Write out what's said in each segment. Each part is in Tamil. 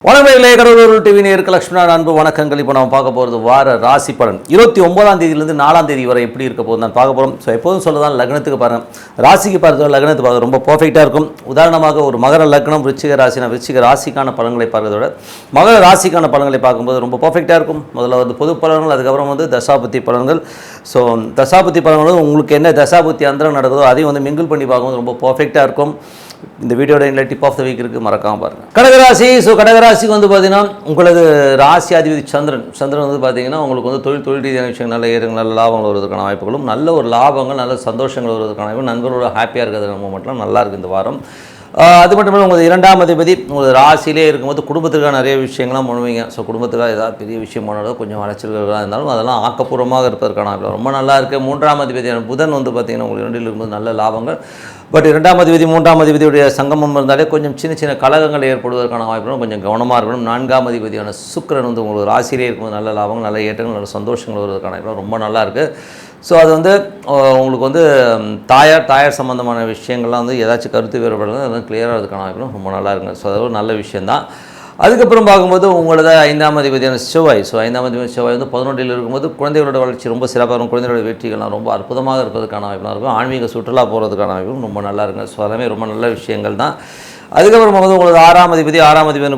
வணக்கங்களே, கடவுளூர் டிவி நேயர்களுக்கு லட்சுமணன் அன்பு வணக்கங்கள். இப்போ நம்ம பார்க்க போகிறது வார ராசி பலன் 29ஆம் தேதியிலிருந்து 4ஆம் தேதி வரை எப்படி இருக்க போகுது நான் பார்க்க போகிறோம். ஸோ எப்போதும் சொல்லதான் லக்னத்துக்கு பாருங்கள், ராசிக்கு பார்த்து லக்னத்துக்கு பார்த்து ரொம்ப பர்ஃபெக்டாக இருக்கும். உதாரணமாக ஒரு மகர லக்னம் விருச்சிக ராசினா விருச்சிக ராசிக்கான பலன்களை பார்க்கறத விட மகர ராசிக்கான பலன்களை பார்க்கும்போது ரொம்ப பர்ஃபெக்டாக இருக்கும். முதல்ல வந்து பொது பலன்கள், அதுக்கப்புறம் வந்து தசாபுத்தி பலன்கள். ஸோ தசாபுத்தி பலன்களும் உங்களுக்கு என்ன தசாபுத்தி அந்தரம் நடக்குதோ அதையும் வந்து மிங்கிள் பண்ணி பார்க்கும்போது ரொம்ப பர்ஃபெக்டாக இருக்கும். இந்த வீடியோட இல்லை டிப் ஆஃப் த வீக் இருக்குது, மறக்காமல் பாருங்கள். கடகராசி. ஸோ கடகராசிக்கு வந்து பார்த்தீங்கன்னா உங்களுக்கு ராசி அதிபதி சந்திரன் வந்து பார்த்தீங்கன்னா உங்களுக்கு வந்து தொழில் ரீதியான விஷயங்கள் நல்ல ஏறுங்க, நல்ல லாபங்கள் வருவதற்கான வாய்ப்புகளும், நல்ல ஒரு லாபங்கள் நல்ல சந்தோஷங்கள் வருவதற்கான வாய்ப்பு, நண்பர்களோட ஹாப்பியாக இருக்கிறது மூமெண்ட்லாம் நல்லா இருக்குது இந்த வாரம். அது மட்டும் இல்லை, உங்களுக்கு 2ஆம் அதிபதி உங்களுக்கு ராசியிலே இருக்கும்போது குடும்பத்துக்காக நிறைய விஷயங்கள்லாம் பண்ணுவீங்க. ஸோ குடும்பத்துக்காக ஏதாவது பெரிய விஷயம் பண்ணாலும் கொஞ்சம் அலைச்சல்களாக இருந்தாலும் அதெல்லாம் ஆக்கப்பூர்வமாக இருப்பதற்கான வாய்ப்பு ரொம்ப நல்லா இருக்குது. 3ஆம் அதிபதியான புதன் வந்து பார்த்திங்கன்னா உங்களுக்கு 2ல் இருக்கும்போது நல்ல லாபங்கள். பட் 2ஆம் அதிபதி 3ஆம் அதிபதியுடைய சங்கமம் இருந்தாலே கொஞ்சம் சின்ன கலகங்கள் ஏற்படுவதற்கான வாய்ப்புகளும் கொஞ்சம் கவனமாக இருக்கணும். 4ஆம் அதிபதியான சுக்கிரன் வந்து உங்களுக்கு ராசியிலே இருக்கும்போது நல்ல லாபங்கள், நல்ல ஏற்றங்கள், நல்ல சந்தோஷங்கள் வருவதற்கான வாய்ப்பு ரொம்ப நல்லா இருக்குது. ஸோ அது வந்து உங்களுக்கு வந்து தாயார் சம்மந்தமான விஷயங்கள்லாம் வந்து ஏதாச்சும் கருத்து வேறுபடுறது அதெல்லாம் கிளியராக அதுக்கான வாய்ப்புகளும் ரொம்ப நல்லா இருக்குங்க. ஸோ அது ஒரு நல்ல விஷயந்தான். அதுக்கப்புறம் பார்க்கும்போது உங்களோட 5ஆம் அதிபதியான செவ்வாய். ஸோ 5ஆம் அதிபதி செவ்வாய் வந்து 11ல் இருக்கும்போது குழந்தைகளோட வளர்ச்சி ரொம்ப சிறப்பாக இருக்கும். குழந்தைகளோட வெற்றிகள்லாம் ரொம்ப அற்புதமாக இருக்கிறதுக்கான வாய்ப்புலாம் இருக்கும். ஆன்மீக சுற்றுலா போகிறதுக்கான வாய்ப்பும் ரொம்ப நல்லா இருக்குங்க. ஸோ எல்லாமே ரொம்ப நல்ல விஷயங்கள் தான். அதுக்கப்புறம் வந்து உங்களுக்கு 6ஆம் அதிபதியான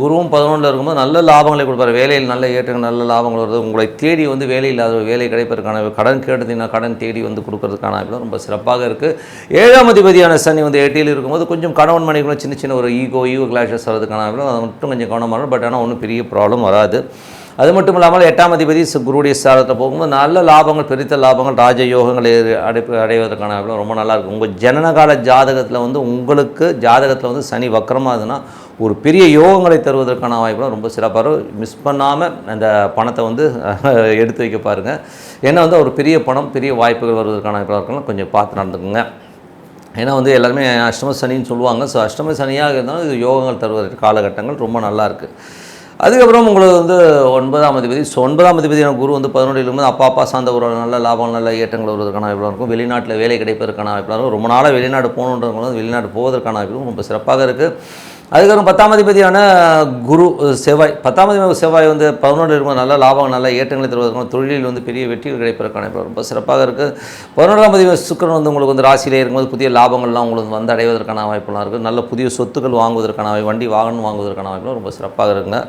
குருவும் 11ல் இருக்கும்போது நல்ல லாபங்களை கொடுப்பார். வேலையில் நல்ல ஏற்றங்கள், நல்ல லாபங்கள் வருது. உங்களை தேடி வந்து வேலை இல்லாத வேலை கிடைப்பதற்கான, கடன் கேட்டதுன்னா கடன் தேடி வந்து கொடுக்கறதுக்கான வாய்ப்புலாம் ரொம்ப சிறப்பாக இருக்குது. 7ஆம் அதிபதியான சனி வந்து 8ல் இருக்கும்போது கொஞ்சம் கணவன் மனைவிகளும் சின்ன ஒரு ஈகோ கிளாஷஸ் வரதுக்கான வாய்ப்புலாம் அது மட்டும் கொஞ்சம் கவனமாக இருக்கும். பட் ஆனால் ஒன்றும் பெரிய ப்ராப்ளம் வராது. அது மட்டும் இல்லாமல் 8ஆம் அதிபதி குருடைய சாரத்தை போகும்போது நல்ல லாபங்கள், பெருத்த லாபங்கள், ராஜயோகங்களை அடைவதற்கான வாய்ப்புலாம் ரொம்ப நல்லாயிருக்கும். உங்கள் ஜனனகால ஜாதகத்தில் வந்து உங்களுக்கு ஜாதகத்தில் வந்து சனி வக்கரமாகுதுன்னா ஒரு பெரிய யோகங்களை தருவதற்கான வாய்ப்புலாம் ரொம்ப சிறப்பாக மிஸ் பண்ணாமல் அந்த பணத்தை வந்து எடுத்து வைக்க பாருங்கள். ஏன்னா வந்து ஒரு பெரிய பணம், பெரிய வாய்ப்புகள் வருவதற்கான வாய்ப்புலாம் இருக்கலாம். கொஞ்சம் பார்த்து நடந்துக்குங்க. ஏன்னா வந்து எல்லாருமே அஷ்டம சனின்னு சொல்லுவாங்க. ஸோ அஷ்டம சனியாக இருந்தாலும் இது யோகங்கள் தருவதற்கு காலகட்டங்கள் ரொம்ப நல்லாயிருக்கு. அதுக்கப்புறம் உங்களுக்கு வந்து 9ஆம் அதிபதி. ஸோ 9ஆம் அதிபதியான குரு வந்து 11ல் இருக்கும்போது அப்பா சார்ந்த ஒரு நல்ல லாபம், நல்ல ஏற்றங்கள் வருவதற்கான வாய்ப்புலாம் இருக்கும். வெளிநாட்டில் வேலை கிடைப்பதற்கான வாய்ப்புலாம் இருக்கும். ரொம்ப நாளாக வெளிநாடு போகணுன்றவங்களும் வெளிநாடு போவதற்கான வாய்ப்பும் ரொம்ப சிறப்பாக இருக்குது. அதுக்கப்புறம் 10ஆம் அதிபதியான குரு செவ்வாய். 10ஆம் அதிபதி செவ்வாய் வந்து 11ல் இருக்கும்போது நல்ல லாபம், நல்ல ஏற்றங்களை தருவதற்கான, தொழிலில் வந்து பெரிய வெற்றிகள் கிடைப்பதற்கான ரொம்ப சிறப்பாக இருக்குது. 11ஆம் அதிபதி சுக்கிரன் வந்து உங்களுக்கு வந்து ராசியிலே இருக்கும்போது புதிய லாபங்கள்லாம் உங்களுக்கு வந்து அடைவதற்கான வாய்ப்புலாம் இருக்குது. நல்ல புதிய சொத்துக்கள் வாங்குவதற்கான, வண்டி வாகனம் வாங்குவதற்கான வாய்ப்புலாம் ரொம்ப சிறப்பாக இருக்குங்க.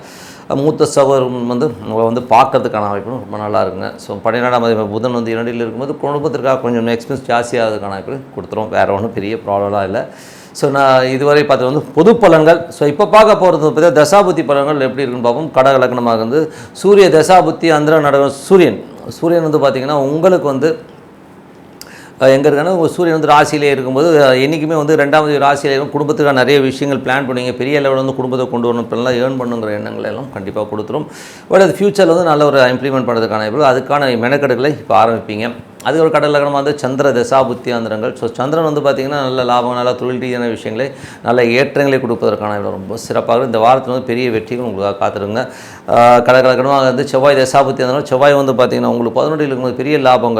மூத்த சகோதரன் வந்து உங்களை வந்து பார்க்கறதுக்கான வாய்ப்பும் ரொம்ப நல்லா இருக்குங்க. ஸோ 12ஆம் அதிபதி புதன் வந்து 2ல் இருக்கும்போது குடும்பத்திற்காக கொஞ்சம் எக்ஸ்பென்ஸ் ஜாஸ்தியாகிறதுக்கான வாய்ப்பு கொடுத்துரும். வேறு ஒன்றும் பெரிய ப்ராப்ளம்லாம் இல்லை. ஸோ நான் இதுவரை பார்த்தது வந்து பொது பலன்கள். ஸோ இப்போ பார்க்க போகிறது பார்த்தா தசாபுத்தி பலன்கள் எப்படி இருக்குன்னு பார்ப்போம். கடக லக்னமாக வந்து சூரிய தசாபுத்தி அந்தரம் நடக்கும். சூரியன் வந்து பார்த்திங்கன்னா உங்களுக்கு வந்து எங்கே இருக்காங்கன்னா சூரியன் வந்து ராசியிலே இருக்கும்போது என்றைக்குமே வந்து 2ஆவது ராசியிலே இருக்கும். குடும்பத்துக்காக நிறைய விஷயங்கள் பிளான் பண்ணுவீங்க. பெரிய லெவலில் வந்து குடும்பத்தை கொண்டு வரணும், இப்பெல்லாம் ஏர்ன் பண்ணுங்கிற எண்ணங்கள் எல்லாம் கண்டிப்பாக கொடுத்துரும். பட் அது ஃப்யூச்சரில் வந்து நல்ல ஒரு இம்ப்ளிமெண்ட் பண்ணுறதுக்கான இப்போ அதுக்கான மெனக்கெடுகளை இப்போ ஆரம்பிப்பீங்க. அது ஒரு கடல் லக்னமாக வந்து சந்திர தசாபுத்தி அந்தரங்கள். ஸோ சந்திரன் வந்து பார்த்திங்கன்னா நல்ல லாபம், நல்ல தொழில் ரீதியான விஷயங்களை, நல்ல ஏற்றங்களை கொடுப்பதற்கான ரொம்ப சிறப்பாக இந்த வாரத்தில் வந்து பெரிய வெற்றிகள் உங்களுக்காக காத்துருங்க. கடல் லக்னமாக வந்து செவ்வாய் தசாபுத்தி அந்தரம். செவ்வாய் வந்து பார்த்திங்கன்னா உங்களுக்கு 11ல் இருக்கும்போது பெரிய லாபம்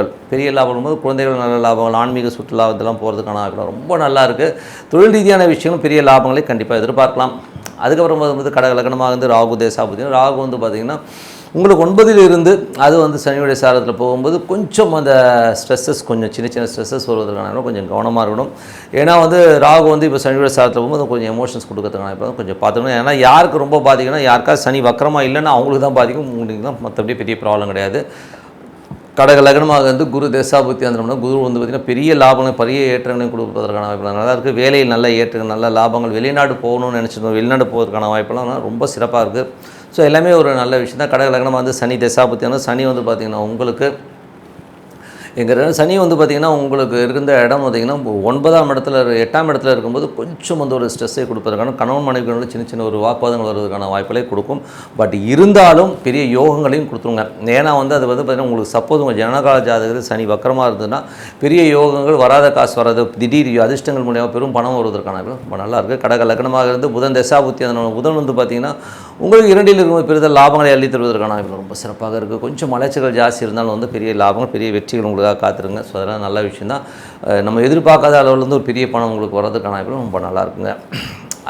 போது குழந்தைகள் நல்ல லாபங்கள், ஆன்மீக சுற்றுலா இதெல்லாம் போகிறதுக்கான ரொம்ப நல்லா இருக்குது. தொழில் ரீதியான விஷயங்களும் பெரிய லாபங்களை கண்டிப்பாக எதிர்பார்க்கலாம். அதுக்கப்புறம் வந்து கடக லக்னமாக வந்து ராகு தசாபுத்தி. ராகு வந்து பார்த்திங்கன்னா உங்களுக்கு 9ல் இருந்து அது வந்து சனியுடைய சாரத்தில் போகும்போது கொஞ்சம் அந்த ஸ்ட்ரெஸ்ஸஸ், கொஞ்சம் சின்ன ஸ்ட்ரெஸ்ஸஸ் வருவதற்கான கொஞ்சம் கவனமாக இருக்கணும். ஏன்னா வந்து ராகு வந்து இப்போ சனியுடைய சாரத்தில் போகும்போது கொஞ்சம் எமோஷன்ஸ் கொடுக்கறதுக்கான இப்போ கொஞ்சம் பார்த்துக்கணும். ஏன்னா யாருக்கு ரொம்ப பாதிக்குன்னா, யாருக்காவது சனி வக்கரமாக இல்லைன்னா அவங்களுக்கு தான் பாதிக்கும், உங்களுக்கு தான் மற்றபடி பெரிய ப்ராப்ளம் கிடையாது. கடக லக்னமாக வந்து குரு தசாபுத்தி அந்தரம்னா குரு வந்து பார்த்திங்கன்னா பெரிய லாபங்கள், பெரிய ஏற்றங்களையும் கொடுப்பதற்கான வாய்ப்புகள் நல்லா இருக்குது. வேலையில் நல்ல ஏற்றங்கள், நல்ல லாபங்கள், வெளிநாடு போகணும்னு நினச்சிருந்தோம், வெளிநாடு போவதற்கான வாய்ப்பெல்லாம் ரொம்ப சிறப்பாக இருக்குது. ஸோ எல்லாமே ஒரு நல்ல விஷயம் தான். கடக லக்னமாக வந்து சனி தசாபுத்தி. சனி வந்து பார்த்திங்கன்னா உங்களுக்கு சனி வந்து பார்த்திங்கன்னா உங்களுக்கு இருந்த இடம் பார்த்திங்கன்னா 9ஆம் இடத்துல 8ஆம் இடத்துல இருக்கும்போது கொஞ்சம் வந்து ஒரு ஸ்ட்ரெஸ்ஸை கொடுப்பதற்கான, கணவன் மனைவிகளோட சின்ன ஒரு வாக்குவாதங்கள் வருவதற்கான வாய்ப்புகளை கொடுக்கும். பட் இருந்தாலும் பெரிய யோகங்களையும் கொடுத்துருங்க. ஏன்னா வந்து அது வந்து பார்த்திங்கன்னா உங்களுக்கு சப்போஸ் உங்கள் ஜனகால ஜாதகத்தில் சனி வக்கரமாக இருந்ததுன்னா பெரிய யோகங்கள், வராத காசு வராது, திடீர் அதிர்ஷ்டங்கள் மூலியமாக பெரும் பணம் வருவதற்கான ரொம்ப நல்லா இருக்குது. கடக லக்னமாக இருந்து புதன் தசாபுத்தி புதன் வந்து பார்த்திங்கன்னா உங்களுக்கு 2ல் இருக்கும்போது பெரிய லாபங்களை அள்ளி தருவதற்கான ரொம்ப சிறப்பாக இருக்குது. கொஞ்சம் மலைச்சல்கள் ஜாஸ்தி இருந்தாலும் வந்து பெரிய லாபங்கள், பெரிய வெற்றிகள் உங்களுக்கு காத்துருங்க. ஸோ அதெல்லாம் நல்ல விஷயம் தான். நம்ம எதிர்பார்க்காத அளவில் வந்து ஒரு பெரிய பணம் உங்களுக்கு வரதுக்கான ரொம்ப நல்லா இருக்குங்க.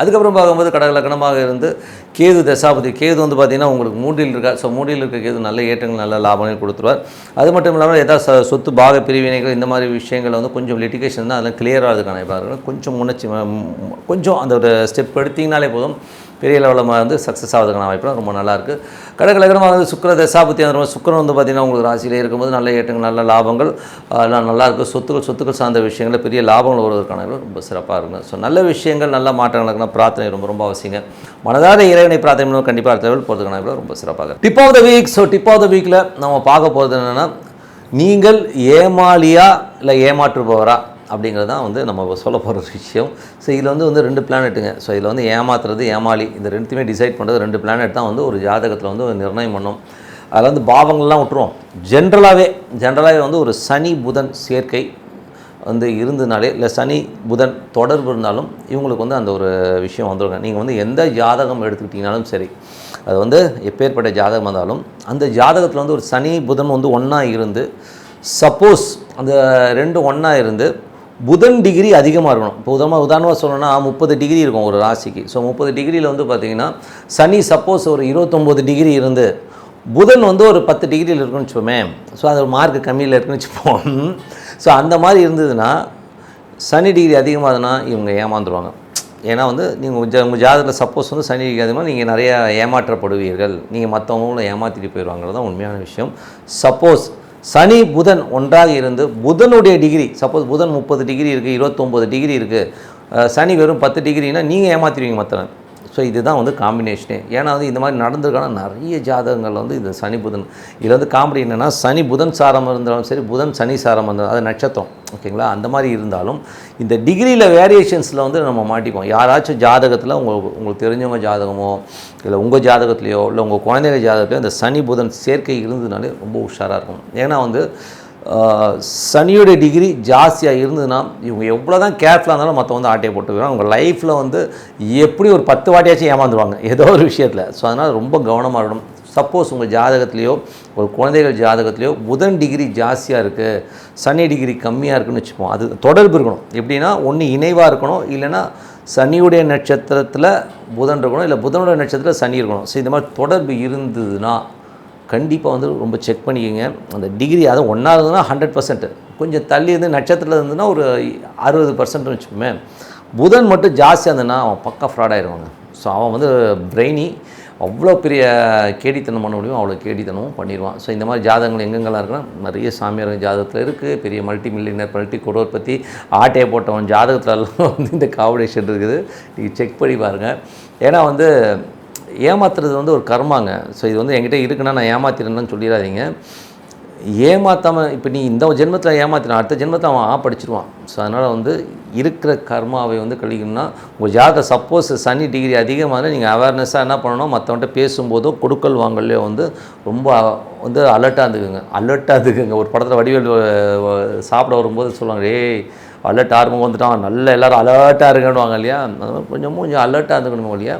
அதுக்கப்புறம் பார்க்கும்போது கடக லக்னமாக இருந்து கேது தசாபதி, கேது வந்து பார்த்திங்கன்னா உங்களுக்கு 3ல் இருக்கா. ஸோ 3ல் இருக்க கேது நல்ல ஏற்றங்கள் நல்ல லாபங்கள் கொடுத்துருவார். அது மட்டும் இல்லாமல் ஏதாவது சொத்து பாக பிரிவினைகள் இந்த மாதிரி விஷயங்கள் வந்து கொஞ்சம் லிட்டிகேஷன் தான் அதெல்லாம் கிளியர் ஆகிறதுக்கான இப்போ கொஞ்சம் கொஞ்சம் அந்த ஒரு ஸ்டெப் எடுத்திங்கனாலே போதும் பெரிய லெவலில் வந்து சக்ஸஸ் ஆகிறதுக்கான வாய்ப்புலாம் ரொம்ப நல்லாயிருக்கு. கடக லக்னமாக வந்து சுக்கிர தசாபத்தி அந்த சுக்கிரன் வந்து பார்த்திங்கன்னா உங்களுக்கு ராசியிலே இருக்கும்போது நல்ல ஏற்றங்கள் நல்ல லாபங்கள் எல்லாம் நல்லாயிருக்கு. சொத்துக்கள் சார்ந்த விஷயங்களில் பெரிய லாபங்கள் வருவதற்கான ரொம்ப சிறப்பாக இருக்கும். ஸோ நல்ல விஷயங்கள் நல்ல மாற்றங்கள் இருக்குன்னா பிரார்த்தனை ரொம்ப அவசியங்க. மனதார இறைவனை பிரார்த்தனை கண்டிப்பாக அடுத்த லெவல் போகிறதுக்கான வாய்ப்பு ரொம்ப சிறப்பாக. Tip of the week. So tip of the வீக்கில் நம்ம பார்க்க போகிறது என்னென்னா, நீங்கள் ஏமாளியா இல்லை ஏமாற்றுபவரா அப்படிங்கிறது தான் வந்து நம்ம சொல்ல போகிற விஷயம். ஸோ இதில் வந்து 2 பிளானெட்டுங்க. ஸோ இதில் வந்து ஏமாத்துறது ஏமாளி இந்த ரெண்டுத்தையுமே டிசைட் பண்ணுறது 2 பிளானெட் தான் வந்து ஒரு ஜாதகத்தில் வந்து நிர்ணயம் பண்ணும். அதில் வந்து பாவங்கள்லாம் விட்டுருவோம். ஜென்ரலாகவே வந்து ஒரு சனி புதன் சேர்க்கை வந்து இருந்ததுனாலே இல்லை சனி புதன் தொடர்பு இருந்தாலும் இவங்களுக்கு வந்து அந்த ஒரு விஷயம் வந்துடுங்க. நீங்கள் வந்து எந்த ஜாதகம் எடுத்துக்கிட்டிங்கனாலும் சரி, அது வந்து எப்பேற்பட்ட ஜாதகம் இருந்தாலும் அந்த ஜாதகத்தில் வந்து ஒரு சனி புதன் வந்து ஒன்றா இருந்து, சப்போஸ் அந்த 2 ஒன்றா இருந்து புதன் டிகிரி அதிகமாக இருக்கணும். இப்போ உதாரணமாக சொல்லணும்னா 30 டிகிரி இருக்கும் ஒரு ராசிக்கு. ஸோ 30 டிகிரியில் வந்து பார்த்திங்கன்னா சனி சப்போஸ் ஒரு 29 டிகிரி இருந்து புதன் வந்து ஒரு 10 டிகிரியில் இருக்குன்னு வச்சுப்போமே. ஸோ அது மார்க் கம்மியில் இருக்குன்னு வச்சுப்போம். ஸோ அந்த மாதிரி இருந்ததுன்னா சனி டிகிரி அதிகமாகதுன்னா இவங்க ஏமாந்துருவாங்க. ஏன்னா வந்து நீங்கள் உங்கள் ஜாதகத்தில் சப்போஸ் வந்து சனி டிகிரி அதிகமாக நீங்கள் நிறையா ஏமாற்றப்படுவீர்கள், நீங்கள் மற்றவங்களும் ஏமாற்றிட்டு போயிடுவாங்கிறது தான் உண்மையான விஷயம். சப்போஸ் சனி புதன் ஒன்றாக இருந்து புதனுடைய டிகிரி சப்போஸ் புதன் 30 டிகிரி இருக்குது, 29 டிகிரி இருக்குது, சனி வெறும் 10 டிகிரினா நீங்கள் ஏமாற்றிடுவீங்க மற்றவன். ஸோ இதுதான் வந்து காம்பினேஷனே. ஏன்னா வந்து இந்த மாதிரி நடந்திருக்கான நிறைய ஜாதகங்கள் வந்து இந்த சனி புதன் இதில் வந்து காமெடி என்னென்னா, சனி புதன் சாரம் இருந்தாலும் சரி, புதன் சனி சாரம் இருந்தாலும் அது நட்சத்திரம் ஓகேங்களா, அந்த மாதிரி இருந்தாலும் இந்த டிகிரியில் வேரியேஷன்ஸில் வந்து நம்ம மாட்டிப்போம். யாராச்சும் ஜாதகத்தில் உங்களுக்கு தெரிஞ்சவங்க ஜாதகமோ இல்லை உங்கள் ஜாதகத்துலையோ இல்லை உங்கள் குழந்தைகள் ஜாதகத்துலையோ இந்த சனி புதன் சேர்க்கை இருந்ததுனாலே ரொம்ப உஷாராக இருக்கும். ஏன்னா வந்து சனியோடைய டிகிரி ஜாஸ்தியாக இருந்ததுன்னா இவங்க எவ்வளோ தான் கேர்ஃபுல்லாக இருந்தாலும் மற்ற வந்து ஆட்டையை போட்டுக்கிறாங்க. அவங்க லைஃப்பில் வந்து எப்படி ஒரு 10 வாட்டியாச்சும் ஏமாந்துருவாங்க ஏதோ ஒரு விஷயத்தில். ஸோ அதனால் ரொம்ப கவனமாக இருக்கணும். சப்போஸ் உங்கள் ஜாதகத்துலேயோ ஒரு குழந்தைகள் ஜாதகத்துலேயோ புதன் டிகிரி ஜாஸ்தியாக இருக்குது, சனி டிகிரி கம்மியாக இருக்குதுன்னு வச்சுப்போம். அது தொடர்பு இருக்கணும். எப்படின்னா ஒன்று இணைவாக இருக்கணும், இல்லைன்னா சனியுடைய நட்சத்திரத்தில் புதன் இருக்கணும், இல்லை புதனுடைய நட்சத்திரத்தில் சனி இருக்கணும். ஸோ இந்த மாதிரி தொடர்பு இருந்ததுன்னா கண்டிப்பாக வந்து ரொம்ப செக் பண்ணிக்கோங்க. அந்த டிகிரி அதை ஒன்றா இருந்ததுன்னா 100%, கொஞ்சம் தள்ளி இருந்து நட்சத்திரத்தில் இருந்ததுன்னா ஒரு 60% வச்சுக்கோமே. புதன் மட்டும் ஜாஸ்தியாக இருந்ததுன்னா அவன் பக்கா ஃப்ராட் ஆகிடுவாங்க. ஸோ அவன் வந்து பிரெயினி அவ்வளோ பெரிய கேடித்தனம் பண்ண முடியும், அவ்வளோ கேடித்தனமும் பண்ணிடுவான். ஸோ இந்த மாதிரி ஜாதகங்கள் எங்கெங்கெல்லாம் இருக்குன்னா நிறைய சாமியார் ஜாதகத்தில் இருக்குது. பெரிய மல்டி மில்லியனர் மல்டி குரோர்பதி ஆட்டையை போட்டவன் ஜாதகத்துலலாம் வந்து இந்த காம்பினேஷன் இருக்குது. நீங்கள் செக் பண்ணி பாருங்கள். ஏன்னா வந்து ஏமாத்துறது வந்து ஒரு கர்மாங்க. ஸோ இது வந்து என்கிட்ட இருக்குன்னா நான் ஏமாத்திரேன்னு சொல்லிடாதீங்க. ஏமாற்றாமல் இப்போ நீ இந்த ஜென்மத்தில் ஏமாத்தினா அடுத்த ஜென்மத்தில் அவன் படிச்சிருவான். ஸோ அதனால் வந்து இருக்கிற கர்மாவை வந்து கழிக்கணும்னா உங்கள் ஜாதகம் சப்போஸ் சனி டிகிரி அதிகமாக நீங்கள் அவேர்னஸாக என்ன பண்ணணும், மற்றவன்ட்ட பேசும்போதோ கொடுக்கல் வாங்கலையோ வந்து ரொம்ப வந்து அலர்ட்டாக இருந்துக்குங்க. ஒரு படத்தில் வடிவேல் சாப்பிட வரும்போது சொல்லுவாங்க, ஏய் அலர்ட் ஆர்வம் வந்துட்டான், நல்ல எல்லோரும் அலர்ட்டாக இருக்குன்னுவாங்க இல்லையா. அது கொஞ்சம் அலர்ட்டாக இருந்துக்கணும் இல்லையா.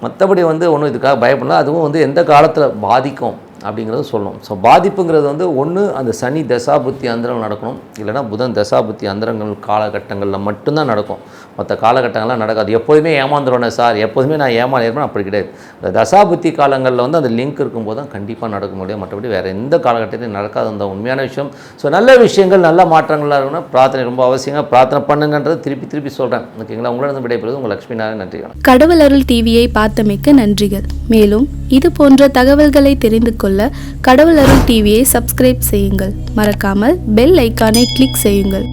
மற்றபடி வந்து ஒன்றும் இதுக்காக பயப்படலாம். அதுவும் வந்து எந்த காலத்தில் பாதிக்கும் அப்படிங்கிறது சொல்லணும். ஸோ பாதிப்புங்கிறது வந்து ஒன்று அந்த சனி தசாபுத்தி அந்தரங்கள் நடக்கணும், இல்லைனா புதன் தசாபுத்தி அந்தரங்கள் காலகட்டங்களில் மட்டும்தான் நடக்கும். மற்ற காலகட்டங்கள்லாம் நடக்காது. எப்போதுமே ஏமாந்துருவேன் சார், எப்போதுமே நான் ஏமாறேன் அப்படி கிடையாது. இந்த தசாபுத்தி காலங்களில் வந்து அந்த லிங்க் இருக்கும்போது தான் கண்டிப்பாக நடக்க முடியும். மற்றபடி வேறு எந்த காலகட்டத்திலையும் நடக்காது அந்த உண்மையான விஷயம். ஸோ நல்ல விஷயங்கள் நல்ல மாற்றங்களாக இருக்குன்னா பிரார்த்தனை ரொம்ப அவசியங்க. பிரார்த்தனை பண்ணுங்கன்றது திருப்பி சொல்கிறேன் ஓகேங்களா. உங்களிடம் விடைபெறுவது உங்கள் லட்சுமி நாராயணன். நன்றி. கடவுள் அருள் டிவியை பார்த்தமைக்கு நன்றிகள். மேலும் இது போன்ற தகவல்களை தெரிந்து கொள்ள கடவுள் அருள் டிவியை சப்ஸ்கிரைப் செய்யுங்கள். மறக்காமல் பெல் ஐக்கானை கிளிக் செய்யுங்கள்.